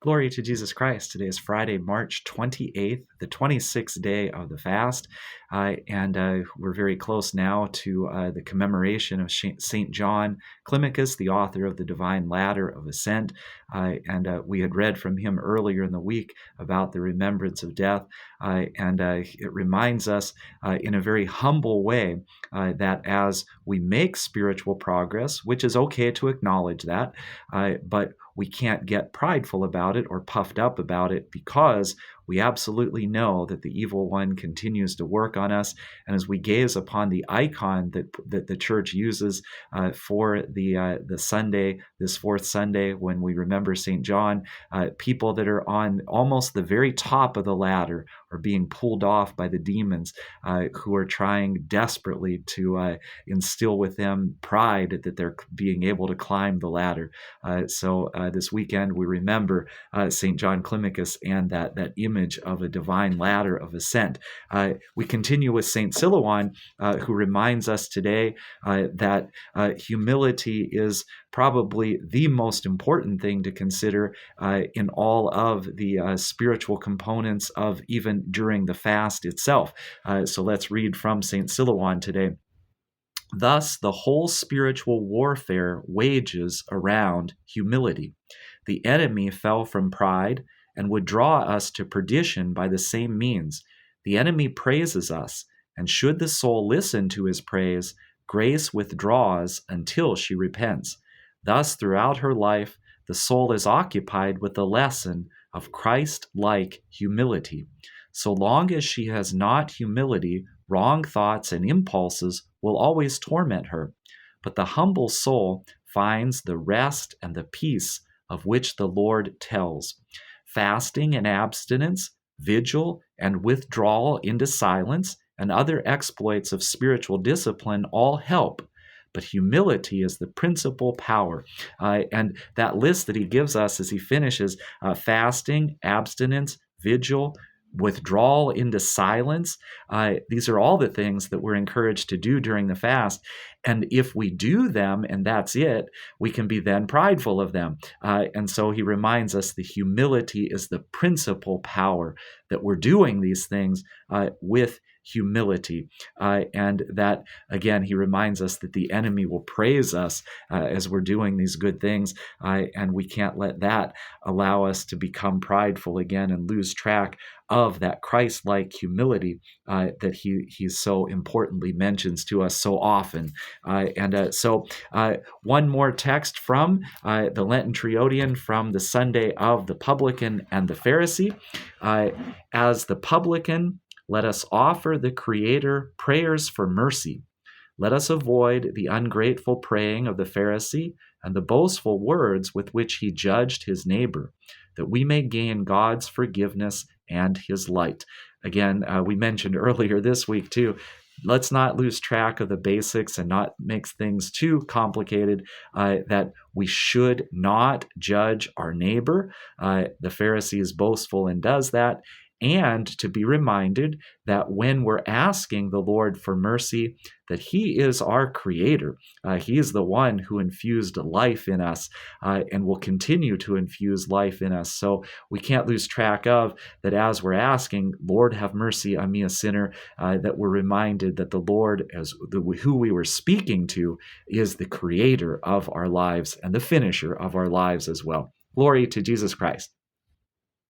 Glory to Jesus Christ. Today is Friday, March 28th, the 26th day of the fast. And we're very close now to the commemoration of St. John Climacus, the author of the Divine Ladder of Ascent. And we had read from him earlier in the week about the remembrance of death. And it reminds us in a very humble way that as we make spiritual progress, which is okay to acknowledge that, but we can't get prideful about it or puffed up about it, because we absolutely know that the evil one continues to work on us. And as we gaze upon the icon that the church uses for the Sunday, this fourth Sunday, when we remember St. John, people that are on almost the very top of the ladder are being pulled off by the demons who are trying desperately to instill with them pride that they're being able to climb the ladder. So this weekend we remember St. John Climacus and that image of a divine ladder of ascent. We continue with St. Silouan, who reminds us today that humility is probably the most important thing to consider in all of the spiritual components of even during the fast itself. So let's read from St. Silouan today. Thus, the whole spiritual warfare wages around humility. The enemy fell from pride and would draw us to perdition by the same means. The enemy praises us, and should the soul listen to his praise, grace withdraws until she repents. Thus, throughout her life, the soul is occupied with the lesson of Christ-like humility. So long as she has not humility, wrong thoughts and impulses will always torment her. But the humble soul finds the rest and the peace of which the Lord tells. Fasting and abstinence, vigil and withdrawal into silence, and other exploits of spiritual discipline all help. But humility is the principal power. And that list that he gives us as he finishes, fasting, abstinence, vigil, withdrawal into silence. These are all the things that we're encouraged to do during the fast. And if we do them and that's it, we can be then prideful of them. And so he reminds us the humility is the principal power, that we're doing these things with humility. And that, again, he reminds us that the enemy will praise us as we're doing these good things. And we can't let that allow us to become prideful again and lose track of that Christ-like humility that he so importantly mentions to us so often. So one more text from the Lenten Triodion from the Sunday of the Publican and the Pharisee. As the publican, let us offer the Creator prayers for mercy. Let us avoid the ungrateful praying of the Pharisee and the boastful words with which he judged his neighbor, that we may gain God's forgiveness and his light. Again, we mentioned earlier this week too, let's not lose track of the basics and not make things too complicated, that we should not judge our neighbor. The Pharisee is boastful and does that. And to be reminded that when we're asking the Lord for mercy, that he is our creator. He is the one who infused life in us and will continue to infuse life in us. So we can't lose track of that as we're asking, Lord, have mercy on me, a sinner, that we're reminded that the Lord, who we were speaking to, is the creator of our lives and the finisher of our lives as well. Glory to Jesus Christ.